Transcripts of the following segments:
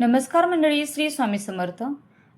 नमस्कार मंडळी, श्री स्वामी समर्थ.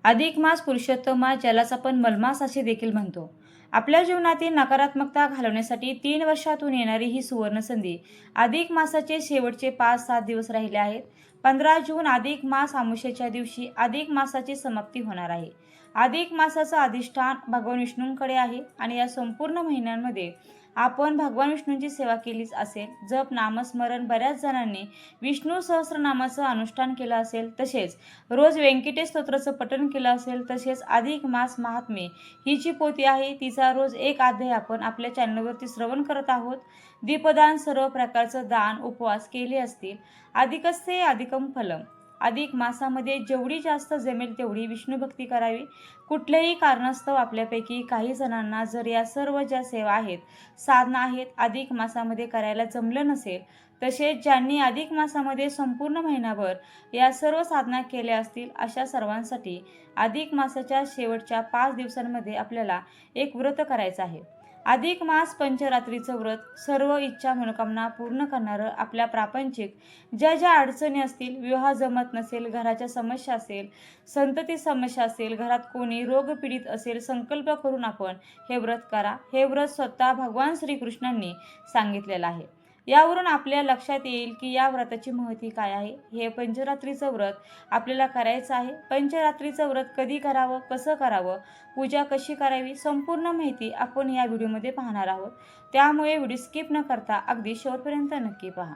अधिक मास पुरुषोत्तम मास, ज्यालाच आपण मलमास असे देखील म्हणतो. आपल्या जीवनातील नकारात्मकता घालवण्यासाठी 3 वर्षातून येणारी ही सुवर्ण संधी. अधिक मासाचे शेवटचे 5-7 दिवस राहिले आहेत. 15 जून अधिक मास अमावस्येच्या दिवशी अधिक मासाची समाप्ती होणार आहे. अधिक मासाचं अधिष्ठान भगवान विष्णूंकडे आहे आणि या संपूर्ण महिन्यांमध्ये आपण भगवान विष्णूंची सेवा केलीच असेल. जप नामस्मरण, बऱ्याच जणांनी विष्णू सहस्रनामाचं अनुष्ठान केलं असेल, तसेच रोज व्यंकटेश स्तोत्राचं पठण केलं असेल, तसेच अधिक मास महात्म्य ही जी पोथी आहे तिचा रोज एक अध्याय आपण आपल्या चॅनलवरती श्रवण करत आहोत. दीपदान, सर्व प्रकारचं दान, उपवास केले असतील. अधिकस्ते अधिकम फलम. अधिक मासामध्ये जेवढी जास्त जमेल तेवढी विष्णुभक्ती करावी. कुठल्याही कारणास्तव आपल्यापैकी काही जणांना जर या सर्व ज्या सेवा आहेत, साधना आहेत, अधिक मासामध्ये करायला जमलं नसेल, तसेच ज्यांनी अधिक मासामध्ये संपूर्ण महिनाभर या सर्व साधना केल्या असतील, अशा सर्वांसाठी अधिक मासाच्या शेवटच्या 5 दिवसांमध्ये आपल्याला एक व्रत करायचं आहे. अधिक मास पंचरात्रीचं व्रत सर्व इच्छा मनोकामना पूर्ण करणारं. आपल्या प्रापंचिक ज्या ज्या अडचणी असतील, विवाह जमत नसेल, घराच्या समस्या असेल, संतती समस्या असेल, घरात कोणी रोगपीडित असेल, संकल्प करून आपण हे व्रत करा. हे व्रत स्वतः भगवान श्रीकृष्णांनी सांगितलेलं आहे. यावरून आपल्या लक्षात येईल की या व्रताची महती काय आहे. हे पंचरात्रीचं व्रत आपल्याला करायचं आहे. पंचरात्रीचं व्रत कधी करावं, कसं करावं, पूजा कशी करावी, संपूर्ण माहिती आपण या व्हिडिओमध्ये पाहणार आहोत. त्यामुळे व्हिडिओ स्किप न करता अगदी शेवटपर्यंत नक्की पहा.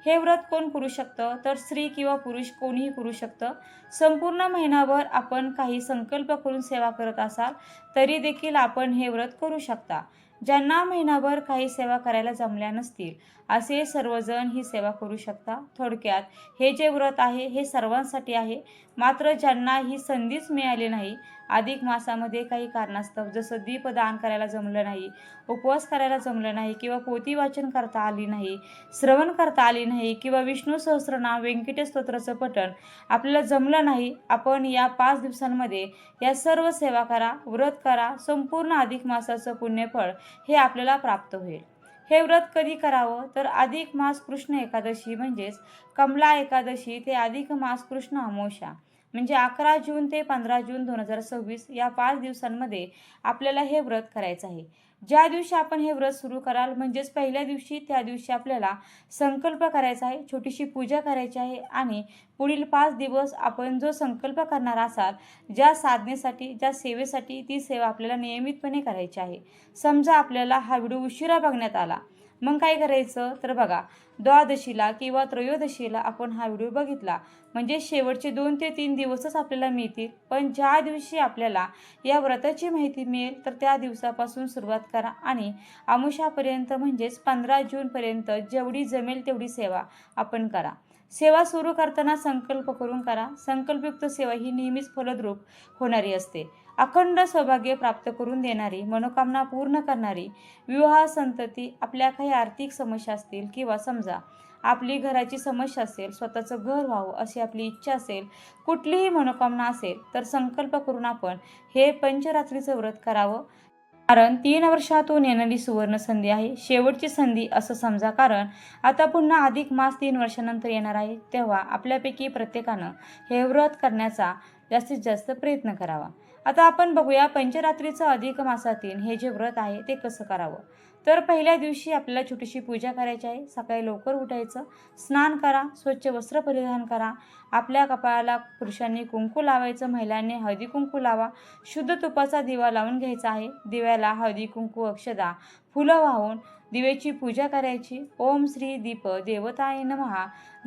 हे व्रत कोण करू शकतं, तर स्त्री किंवा पुरुष कोणीही करू शकतं. संपूर्ण महिनाभर आपण काही संकल्प करून सेवा करत असाल तरी देखील आपण हे व्रत करू शकता. ज्यांना महिनाभर काही सेवा करायला जमल्या नसतील असे सर्वजण ही सेवा करू शकता. थोडक्यात हे जे व्रत आहे हे सर्वांसाठी आहे. मात्र ज्यांना ही संधीच मिळाली नाही, अधिक मासामध्ये काही कारणास्तव जसं दीपदान करायला जमलं नाही, उपवास करायला जमलं नाही, किंवा पोथी वाचन करता आली नाही, श्रवण करता आली नाही, किंवा विष्णू सहस्रनाम व्यंकटेश स्तोत्राचं पठण आपल्याला जमलं नाही, आपण या 5 दिवसांमध्ये या सर्व सेवा करा, व्रत करा. संपूर्ण अधिक मासाचं पुण्यफळ हे आपल्याला प्राप्त होईल. हे व्रत कधी करावं, तर अधिक मास कृष्ण एकादशी म्हणजेच कमला एकादशी ते अधिक मास कृष्ण अमावस्या म्हणजे 11 जून ते 15 जून 2026 या 5 दिवसांमध्ये आपल्याला हे व्रत करायचं आहे. ज्या दिवशी आपण हे व्रत सुरू कराल म्हणजेच पहिल्या दिवशी, त्या दिवशी आपल्याला संकल्प करायचा आहे, छोटीशी पूजा करायची आहे आणि पुढील 5 दिवस आपण जो संकल्प करणार असाल, ज्या साधनेसाठी, ज्या सेवेसाठी, ती सेवा आपल्याला नियमितपणे करायची आहे. समजा आपल्याला हा व्हिडिओ उशिरा बघण्यात आला, मग काय करायचं, तर बघा, द्वादशीला किंवा त्रयोदशीला आपण हा व्हिडिओ बघितला म्हणजे शेवटचे 2 ते 3 दिवसच आपल्याला मिळतील. पण ज्या दिवशी आपल्याला या व्रताची माहिती मिळेल तर त्या दिवसापासून सुरुवात करा आणि अमावस्यापर्यंत म्हणजेच 15 जूनपर्यंत जेवढी जमेल तेवढी सेवा आपण करा. सेवा सुरू करताना संकल्प करून करा. संकल्पयुक्त सेवा ही नेहमीच फलद्रूप होणारी असते. अखंड सौभाग्य प्राप्त करून देणारी, मनोकामना पूर्ण करणारी, विवाह, संतती, आपल्या काही आर्थिक समस्या असतील किंवा समजा आपली घराची समस्या असेल, स्वतःचं घर व्हावं अशी आपली इच्छा असेल, कुठलीही मनोकामना असेल, तर संकल्प करून आपण हे पंचरात्रीचं व्रत करावं. कारण 3 वर्षातून येणारी सुवर्ण संधी आहे, शेवटची संधी असं समजा. कारण आता पुन्हा अधिक मास 3 वर्षानंतर येणार आहे, तेव्हा आपल्यापैकी प्रत्येकानं हे व्रत करण्याचा जास्तीत जास्त प्रयत्न करावा. आता आपण बघूया पंचरात्रीचं अधिक मासातील हे जे व्रत आहे ते कसं करावं. तर पहिल्या दिवशी आपल्याला छोटीशी पूजा करायची आहे. सकाळी लवकर उठायचं, स्नान करा, स्वच्छ वस्त्र परिधान करा, आपल्या कपाळाला पुरुषांनी कुंकू लावायचं, महिलांनी हळदी कुंकू लावा, शुद्ध तुपाचा दिवा लावून घ्यायचा आहे. दिव्याला हळदी कुंकू, अक्षदा, फुलं वाहून दिवेची पूजा करायची. ओम श्री दीप देवताय नमः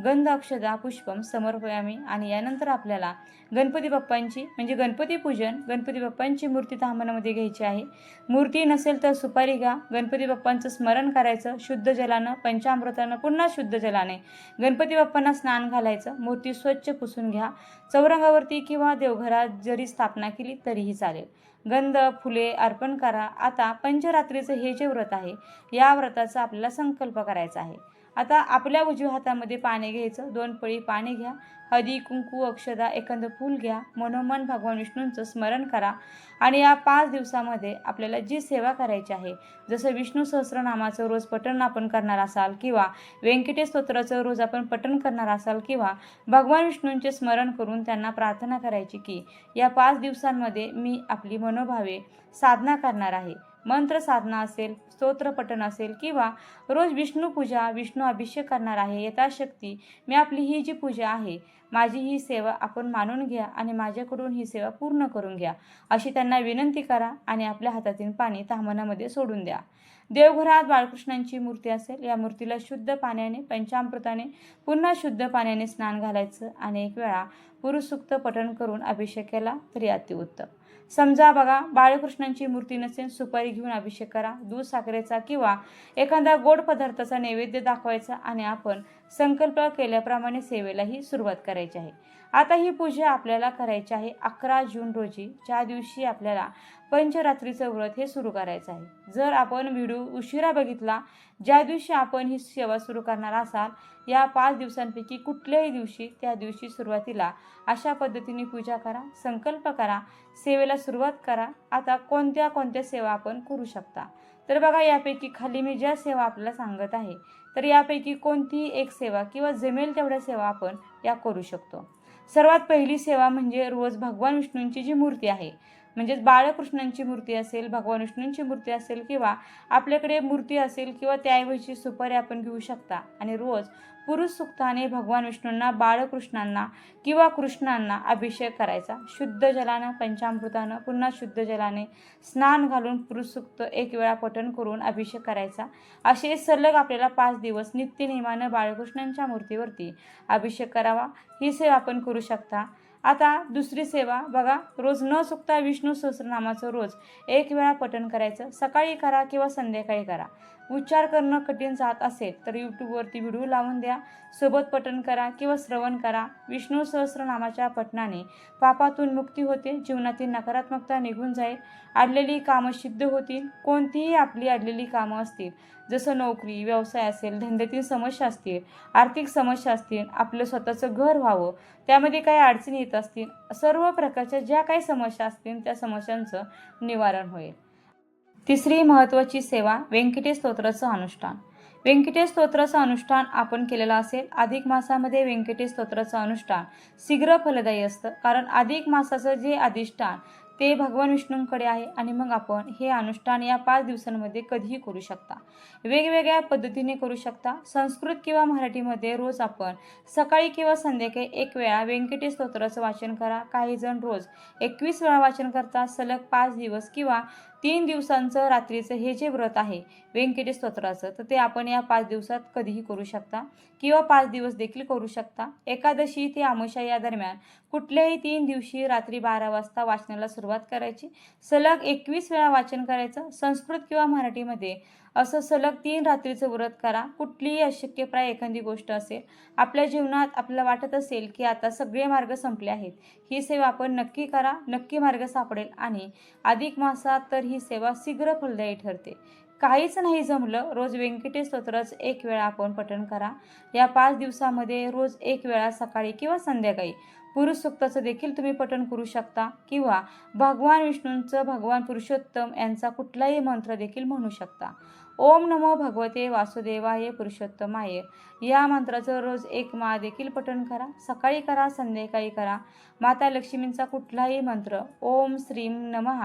गंध अक्षदा पुष्पम समर्पयामी. आणि यानंतर आपल्याला गणपती बाप्पांची म्हणजे गणपती पूजन, गणपती बाप्पांची मूर्ती तांब्यामध्ये घ्यायची आहे. मूर्ती नसेल तर सुपारी घ्या. गणपती बाप्पांचं स्मरण करायचं शुद्ध जलानं, पंचामृतानं, पुन्हा शुद्ध जलाने गणपती बाप्पांना स्नान घालायचं. मूर्ती स्वच्छ पुसून घ्या. चौरंगावरती किंवा देवघरात जरी स्थापना केली तरीही चालेल. गंध, फुले अर्पण करा. आता पंचरात्रीचं हे जे व्रत आहे, या व्रताचा आपल्याला संकल्प करायचा आहे. आता आपल्या उजव्या हातामध्ये पाणी घ्यायचं, 2 पळी पाणी घ्या, हळदी कुंकू अक्षदा एखादं फूल घ्या, मनोमन भगवान विष्णूंचं स्मरण करा आणि या 5 दिवसामध्ये आपल्याला जी सेवा करायची आहे, जसं विष्णू सहस्रनामाचं रोज पठण आपण करणार असाल किंवा व्यंकटेश स्तोत्राचं रोज आपण पठण करणार असाल किंवा भगवान विष्णूंचे स्मरण करून त्यांना प्रार्थना करायची की या 5 दिवसांमध्ये मी आपली मनोभावे साधना करणार आहे. मंत्र साधना असेल, स्तोत्र पठण असेल किंवा रोज विष्णू पूजा, विष्णू अभिषेक करणार आहे. यथाशक्ती मी आपली ही जी पूजा आहे, माझी ही सेवा आपण मानून घ्या आणि माझ्याकडून ही सेवा पूर्ण करून घ्या, अशी त्यांना विनंती करा आणि आपल्या हातातील पाणी ताम्हणामध्ये सोडून द्या. देवघरात बाळकृष्णांची मूर्ती असेल, या मूर्तीला शुद्ध पाण्याने, पंचामृताने, पुन्हा शुद्ध पाण्याने स्नान घालायचं आणि 1 वेळा पुरुष सूक्त पठण करून अभिषेक केला तरी अतिउत्तम. समजा बघा बाळकृष्णांची मूर्ती नसेल, सुपारी घेऊन अभिषेक करा, दूध साखरेचा किंवा एखादा गोड पदार्थाचा नैवेद्य दाखवायचा आणि आपण संकल्प केल्याप्रमाणे सेवेलाही सुरुवात करायची आहे. आता ही पूजा आपल्याला करायची आहे 11 जून रोजी, ज्या दिवशी आपल्याला पंचरात्रीचं व्रत हे सुरू करायचं आहे. जर आपण व्हिडिओ उशिरा बघितला, ज्या दिवशी आपण ही सेवा सुरू करणार असाल, या 5 दिवसांपैकी कुठल्याही दिवशी, त्या दिवशी सुरुवातीला अशा पद्धतीने पूजा करा, संकल्प करा, सेवेला सुरुवात करा. आता कोणत्या कोणत्या सेवा आपण करू शकता, तर बघा यापैकी खाली मी ज्या सेवा आपल्याला सांगत आहे, तर यापैकी कोणतीही एक सेवा किंवा जमेल तेवढ्या सेवा आपण या करू शकतो. सर्वात पहिली सेवा म्हणजे रोज भगवान विष्णूंची जी मूर्ती आहे, म्हणजेच बाळकृष्णांची मूर्ती असेल, भगवान विष्णूंची मूर्ती असेल किंवा आपल्याकडे मूर्ती असेल किंवा त्याऐवजी सुपारी आपण घेऊ शकता आणि रोज पुरुष सूक्ताने भगवान विष्णूंना, बाळकृष्णांना किंवा कृष्णांना अभिषेक करायचा. शुद्ध जलानं, पंचामृतानं, पुन्हा शुद्ध जलाने स्नान घालून पुरुष सूक्त 1 वेळा पठण करून अभिषेक करायचा. असे सलग आपल्याला 5 दिवस नित्यनेमानं बाळकृष्णांच्या मूर्तीवरती अभिषेक करावा. ही सेवा आपण करू शकता. आता दुसरी सेवा बघा, रोज न चुकता विष्णू सहस्रनामाचं रोज 1 वेळा पठण करायचं. सकाळी करा किंवा संध्याकाळी करा. उच्चार करणं कठीण जात असेल तर यूट्यूबवरती व्हिडिओ लावून द्या, सोबत पठण करा किंवा श्रवण करा. विष्णू सहस्रनामाच्या पठणाने पापातून मुक्ती होते, जीवनातील नकारात्मकता निघून जाईल, अडलेली कामं सिद्ध होतील. कोणतीही आपली अडलेली कामं असतील, जसं नोकरी, व्यवसाय असेल, धंद्यातील समस्या असतील, आर्थिक समस्या असतील, आपलं स्वतःचं घर व्हावं, त्यामध्ये काही अडचणी येत असतील, सर्व प्रकारच्या ज्या काही समस्या असतील त्या समस्यांचं निवारण होईल. तिसरी महत्त्वाची सेवा व्यंकटेश स्तोत्राचं अनुष्ठान. व्यंकटेश स्तोत्राचं अनुष्ठान आपण केलेलं असेल, अधिक मासामध्ये व्यंकटेश स्तोत्राचं अनुष्ठान शीघ्र फलदायी असतं, कारण अधिक मासाचं जे अधिष्ठान ते भगवान विष्णूंकडे आहे आणि मग आपण हे अनुष्ठान या 5 दिवसांमध्ये कधीही करू शकता. वेगवेगळ्या पद्धतीने करू शकता. संस्कृत किंवा मराठीमध्ये रोज आपण सकाळी किंवा संध्याकाळी 1 वेळा व्यंकटेश स्तोत्राचं वाचन करा. काही जण रोज 21 वेळा वाचन करतात. सलग 5 दिवस किंवा 3 दिवसांचं रात्रीचं हे जे व्रत आहे व्यंकटेश स्तोत्राचं, तर ते आपण या 5 दिवसात कधीही करू शकता किंवा 5 दिवस देखील करू शकता. एकादशी ते अमावस्या या दरम्यान कुठल्याही 3 दिवशी रात्री 12 वाजता वाचनाला सुरुवात करायची. सलग 21 वेळा वाचन करायचं. संस्कृत किंवा मराठीमध्ये असं सलग 3 रात्रीचं व्रत करा. कुठलीही अशक्यप्राय एखादी गोष्ट असेल, आपल्या जीवनात आपल्याला वाटत असेल की आता सगळे मार्ग संपले आहेत, ही सेवा आपण नक्की करा, नक्की मार्ग सापडेल आणि अधिक मासात तर ही सेवा शीघ्र फलदायी ठरते. काहीच नाही जमलं, रोज व्यंकटेश स्तोत्राचं 1 वेळा आपण पठण करा. या 5 दिवसामध्ये रोज 1 वेळा सकाळी किंवा संध्याकाळी पुरुष सूक्ताचं देखील तुम्ही पठण करू शकता किंवा भगवान विष्णूंचं, भगवान पुरुषोत्तम यांचा कुठलाही मंत्र देखील म्हणू शकता. ओम नमो भगवते वासुदेवाय पुरुषोत्तमाय या मंत्राचं रोज 1 माळ देखील पठण करा. सकाळी करा, संध्याकाळी करा. माता लक्ष्मींचा कुठलाही मंत्र, ओम श्रीं नमः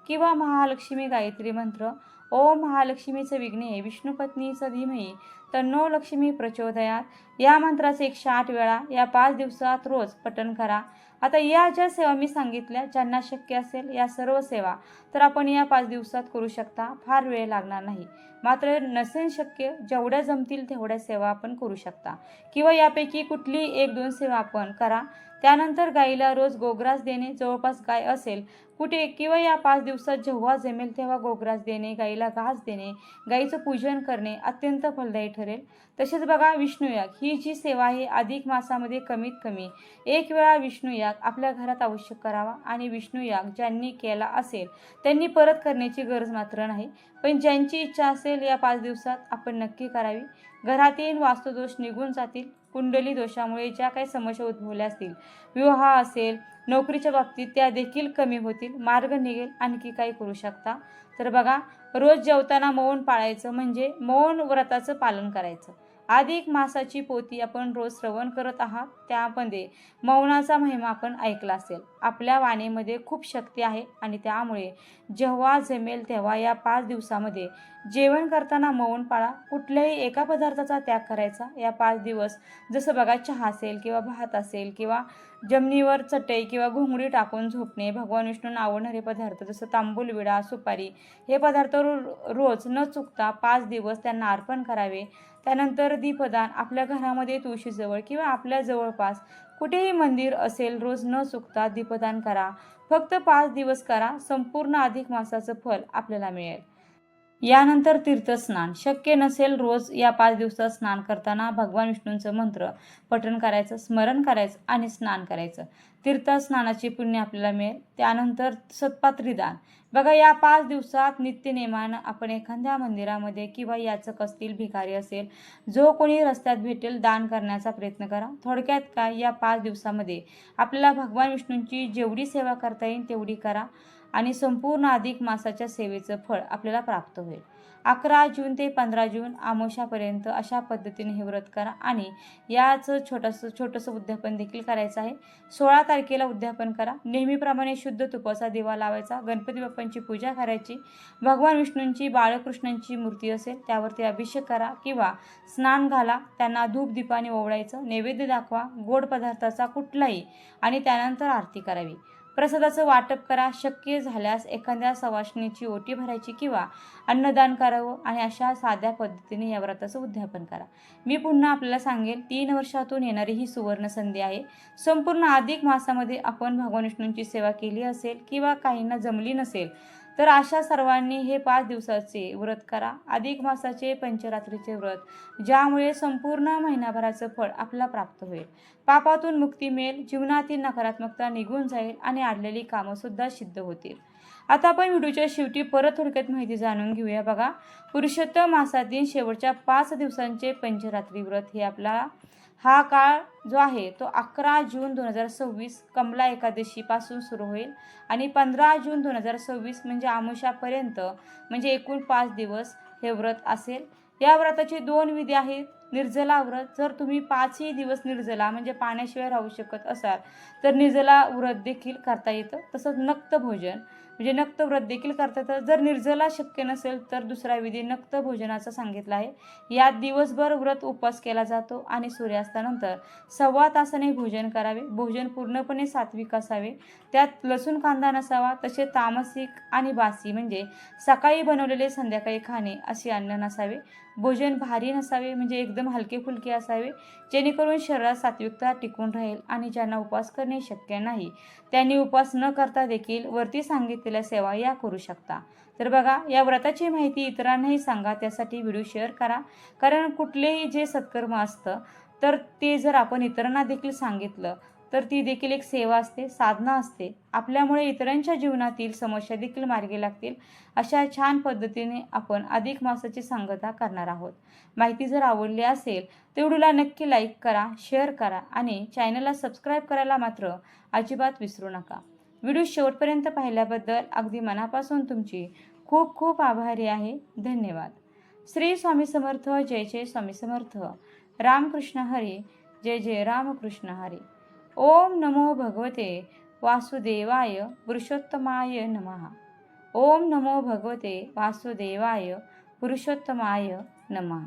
किंवा महालक्ष्मी गायत्री मंत्र, ओम महालक्ष्मीचं विघ्ने विष्णुपत्नीचं धीमही तन्नो लक्ष्मी प्रचोदयात, या मंत्राचे 108 वेळा या 5 दिवसात रोज पठण करा. आता या ज्या सेवा मी सांगितल्या, ज्यांना शक्य असेल या सर्व सेवा तर आपण या 5 दिवसात करू शकता. फार वेळ लागणार नाही. मात्र नसेल शक्य, जेवढ्या जमतील तेवढ्या सेवा आपण करू शकता किंवा यापैकी कुठली 1-2 सेवा आपण करा. त्यानंतर गाईला रोज गोग्रास देणे, जवळपास गाय असेल कुठे किंवा या 5 दिवसात जेव्हा जमेल तेव्हा गोग्रास देणे, गाईला घास देणे, गाईचं पूजन करणे अत्यंत फलदायी ठरते. ठरेल. तसेच बघा, विष्णुयाग ही जी सेवा आहे अधिक मासामध्ये कमीत कमी 1 वेळा विष्णुयाग आपल्या घरात अवश्य करावा. आणि विष्णुयाग ज्यांनी केला असेल त्यांनी परत करण्याची गरज मात्र नाही, पण ज्यांची इच्छा असेल या 5 दिवसात आपण नक्की करावी. घरातील वास्तुदोष निघून जातील. कुंडली दोषामुळे ज्या काही समस्या उद्भवल्या असतील, विवाह असेल, नोकरीच्या बाबतीत, त्या देखील कमी होतील. मार्ग निघेल. आणखी काही करू शकता तर बघा, रोज जेवताना मौन पाळायचं, म्हणजे मौन व्रताचं पालन करायचं. अधिक मासाची पोथी आपण रोज श्रवण करत आहात, त्यामध्ये मौनाचा महिमा आपण ऐकला असेल. आपल्या वाणीमध्ये खूप शक्ती आहे आणि त्यामुळे जेव्हा जमेल तेव्हा या 5 दिवसामध्ये जेवण करताना मौन पाळा. कुठल्याही एका पदार्थाचा त्याग करायचा या 5 दिवस. जसं बघा, चहा असेल किंवा भात असेल किंवा जमिनीवर चटई किंवा घोंगडी टाकून झोपणे, भगवान विष्णूंना आवडणारे पदार्थ जसं तांबूल, विडा, सुपारी हे पदार्थ रोज न चुकता 5 दिवस त्यांना अर्पण करावे. त्यानंतर दीपदान आपल्या घरामध्ये तुळशीजवळ किंवा आपल्या जवळपास कुठेही मंदिर असेल, रोज न चुकता दीपदान करा. फक्त 5 दिवस करा. संपूर्ण अधिक मासाचं फल आपल्याला मिळेल. यानंतर तीर्थस्नान. शक्य नसेल रोज या 5 दिवसात स्नान करताना भगवान विष्णूंचं मंत्र पठण करायचं, स्मरण करायचं आणि स्नान करायचं. तीर्थस्नानाची पुण्य आपल्याला मिळेल. त्यानंतर सत्पात्रीदान. बघा, या 5 दिवसात नित्यनेमानं आपण एखाद्या मंदिरामध्ये किंवा याचक असतील, भिकारी असेल, जो कोणी रस्त्यात भेटेल, दान करण्याचा प्रयत्न करा. थोडक्यात काय, या 5 दिवसामध्ये आपल्याला भगवान विष्णूंची जेवढी सेवा करता येईल तेवढी करा आणि संपूर्ण अधिक मासाच्या सेवेचं फळ आपल्याला प्राप्त होईल. 11 जून ते 15 जून अमावस्यापर्यंत अशा पद्धतीने हे व्रत करा आणि याचं छोटंसं उद्यापन देखील करायचं आहे. 16 तारखेला उद्यापन करा. नेहमीप्रमाणे शुद्ध तुपाचा दिवा लावायचा, गणपती बाप्पांची पूजा करायची, भगवान विष्णूंची, बाळकृष्णांची मूर्ती असेल त्यावरती अभिषेक करा किंवा स्नान घाला, त्यांना धूप दीपाने ओवाळायचं, नैवेद्य दाखवा गोड पदार्थाचा कुठलाही आणि त्यानंतर आरती करावी. प्रसादाचं वाटप करा. शक्य झाल्यास एखाद्या सवाष्णीची ओटी भरायची किंवा अन्नदान करावं आणि अशा साध्या पद्धतीने या व्रताचं उद्यापन करा. मी पुन्हा आपल्याला सांगेल, 3 वर्षातून येणारी ही सुवर्ण संधी आहे. संपूर्ण अधिक मासामध्ये आपण भगवान विष्णूंची सेवा केली असेल किंवा काहींना जमली नसेल तर अशा सर्वांनी हे 5 दिवसाचे व्रत करा. अधिक मासाचे पंचरात्रीचे व्रत, ज्यामुळे संपूर्ण महिनाभराचं फळ आपल्याला प्राप्त होईल. पापातून मुक्ती मिळेल, जीवनातील नकारात्मकता निघून जाईल आणि अडलेली कामंसुद्धा सिद्ध होतील. आता आपण व्हिडिओच्या शेवटी परत थोडक्यात माहिती जाणून घेऊया. बघा, पुरुषोत्तम मासातील शेवटच्या 5 दिवसांचे पंचरात्री व्रत हे आपल्याला हा काळ जो आहे तो 11 जून 2026 कमला एकादशीपासून सुरू होईल आणि 15 जून 2026 म्हणजे अमावस्यापर्यंत, म्हणजे एकूण 5 दिवस हे व्रत असेल. या व्रताची 2 विधी आहेत. निर्जला व्रत. जर तुम्ही 5ही दिवस निर्जला म्हणजे पाण्याशिवाय राहू शकत असाल तर निर्जला व्रत देखील करता येतं. तसंच नक्त भोजन म्हणजे नक्त व्रत देखील करता येतं. जर निर्जला शक्य नसेल तर दुसरा विधी नक्त भोजनाचा सांगितला आहे. यात दिवसभर व्रत उपवास केला जातो आणि सूर्यास्तानंतर 1.25 तासाने भोजन करावे. भोजन पूर्णपणे सात्विक असावे. त्यात लसूण कांदा नसावा. तसे तामसिक आणि बासी म्हणजे सकाळी बनवलेले संध्याकाळी खाणे असे अन्न नसावे. भोजन भारी नसावे म्हणजे एकदम हलके फुलके असावे, जेणेकरून शरीरात सात्विकता टिकून राहील. आणि ज्यांना उपवास करणे शक्य नाही त्यांनी उपवास न करता देखील वरती सांगितलेल्या सेवा या करू शकता. तर बघा, या व्रताची माहिती इतरांनाही सांगा. त्यासाठी व्हिडिओ शेअर करा. कारण कुठलेही जे सत्कर्म असतं तर ते जर आपण इतरांना देखील सांगितलं तर ती देखील एक सेवा असते, साधना असते. आपल्यामुळे इतरांच्या जीवनातील समस्या देखील मार्गी लागतील. अशा छान पद्धतीने आपण अधिक मासाची सांगता करणार आहोत. माहिती जर आवडली असेल तर व्हिडिओला नक्की लाईक करा, शेअर करा आणि चॅनलला सबस्क्राईब करायला मात्र अजिबात विसरू नका. व्हिडिओ शेवटपर्यंत पाहिल्याबद्दल अगदी मनापासून तुमची खूप खूप आभारी आहे. धन्यवाद. श्री स्वामी समर्थ. जय जय स्वामी समर्थ. रामकृष्ण हरी. जय जय रामकृष्ण हरी. ओम नमो भगवते वासुदेवाय पुरुषोत्तमाय नमः. ओम नमो भगवते वासुदेवाय पुरुषोत्तमाय नमः.